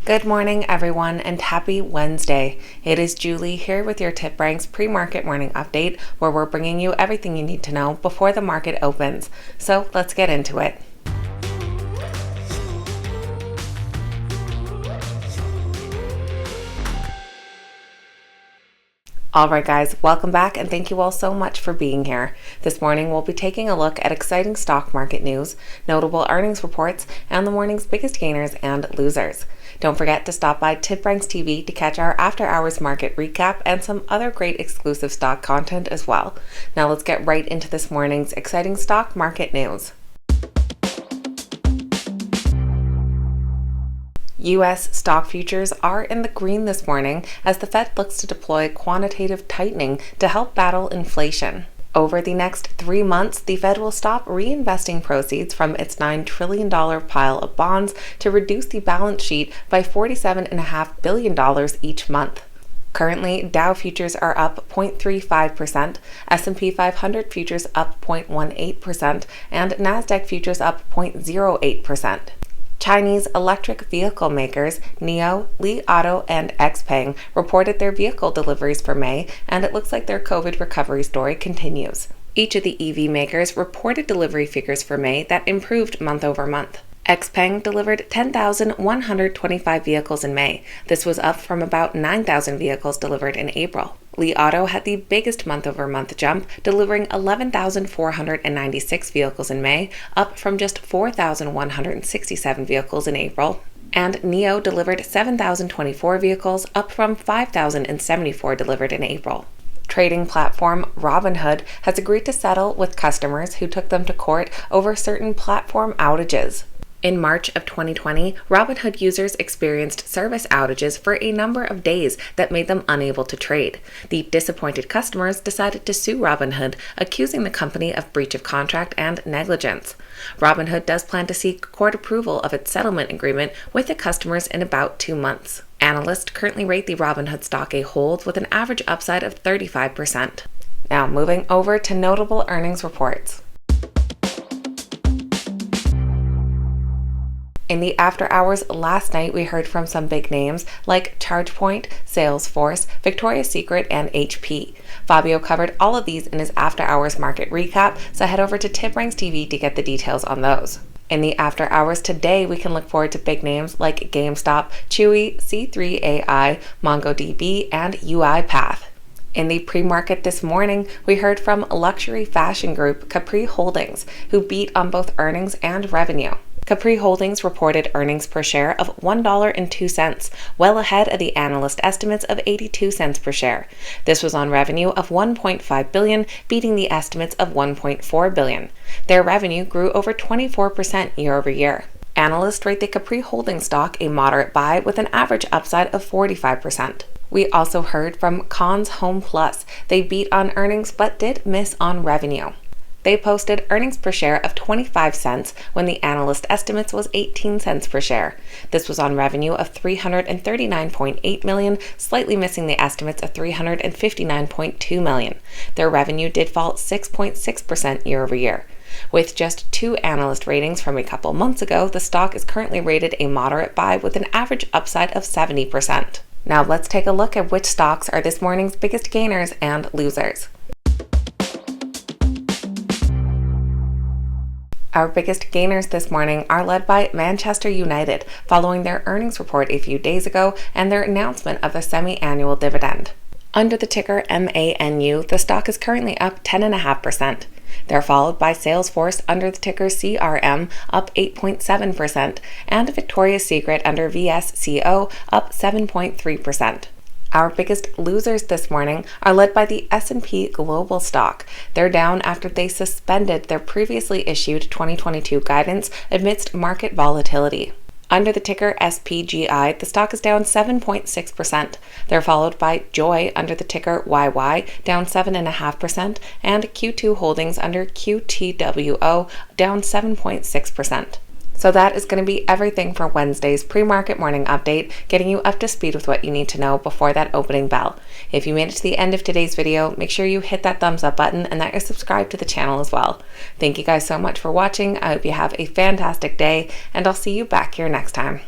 Good morning, everyone, and happy Wednesday. It is Julie here with your TipRanks pre-market morning update, where we're bringing you everything you need to know before the market opens. So let's get into it. Alright guys, welcome back and thank you all so much for being here. This morning we'll be taking a look at exciting stock market news, notable earnings reports, and the morning's biggest gainers and losers. Don't forget to stop by TipRanks TV to catch our after-hours market recap and some other great exclusive stock content as well. Now let's get right into this morning's exciting stock market news. U.S. stock futures are in the green this morning as the Fed looks to deploy quantitative tightening to help battle inflation. Over the next 3 months, the Fed will stop reinvesting proceeds from its $9 trillion pile of bonds to reduce the balance sheet by $47.5 billion each month. Currently, Dow futures are up 0.35%, S&P 500 futures up 0.18%, and NASDAQ futures up 0.08%. Chinese electric vehicle makers NIO, Li Auto, and XPeng reported their vehicle deliveries for May, and it looks like their COVID recovery story continues. Each of the EV makers reported delivery figures for May that improved month over month. XPeng delivered 10,125 vehicles in May. This was up from about 9,000 vehicles delivered in April. Li Auto had the biggest month-over-month jump, delivering 11,496 vehicles in May, up from just 4,167 vehicles in April. And NIO delivered 7,024 vehicles, up from 5,074 delivered in April. Trading platform Robinhood has agreed to settle with customers who took them to court over certain platform outages. In March of 2020, Robinhood users experienced service outages for a number of days that made them unable to trade. The disappointed customers decided to sue Robinhood, accusing the company of breach of contract and negligence. Robinhood does plan to seek court approval of its settlement agreement with the customers in about 2 months. Analysts currently rate the Robinhood stock a hold with an average upside of 35%. Now moving over to notable earnings reports. In the after hours last night, we heard from some big names like ChargePoint, Salesforce, Victoria's Secret, and HP. Fabio covered all of these in his after hours market recap, so head over to TipRanks TV to get the details on those. In the after hours today, we can look forward to big names like GameStop, Chewy, C3AI, MongoDB, and UiPath. In the pre-market this morning, we heard from luxury fashion group Capri Holdings, who beat on both earnings and revenue. Capri Holdings reported earnings per share of $1.02, well ahead of the analyst estimates of 82 cents per share. This was on revenue of $1.5 billion, beating the estimates of $1.4 billion. Their revenue grew over 24% year over year. Analysts rate the Capri Holdings stock a moderate buy with an average upside of 45%. We also heard from Conn's HomePlus. They beat on earnings but did miss on revenue. They posted earnings per share of 25 cents when the analyst estimates was 18 cents per share. This was on revenue of $339.8 million, slightly missing the estimates of $359.2 million. Their revenue did fall 6.6% year over year. With just 2 analyst ratings from a couple months ago, the stock is currently rated a moderate buy with an average upside of 70%. Now let's take a look at which stocks are this morning's biggest gainers and losers. Our biggest gainers this morning are led by Manchester United, following their earnings report a few days ago and their announcement of a semi-annual dividend. Under the ticker MANU, the stock is currently up 10.5%. They're followed by Salesforce under the ticker CRM, up 8.7%, and Victoria's Secret under VSCO, up 7.3%. Our biggest losers this morning are led by the S&P Global stock. They're down after they suspended their previously issued 2022 guidance amidst market volatility. Under the ticker SPGI, the stock is down 7.6%. They're followed by Joy under the ticker YY, down 7.5%, and Q2 Holdings under QTWO, down 7.6%. So that is going to be everything for Wednesday's pre-market morning update, getting you up to speed with what you need to know before that opening bell. If you made it to the end of today's video, make sure you hit that thumbs up button and that you're subscribed to the channel as well. Thank you guys so much for watching. I hope you have a fantastic day, and I'll see you back here next time.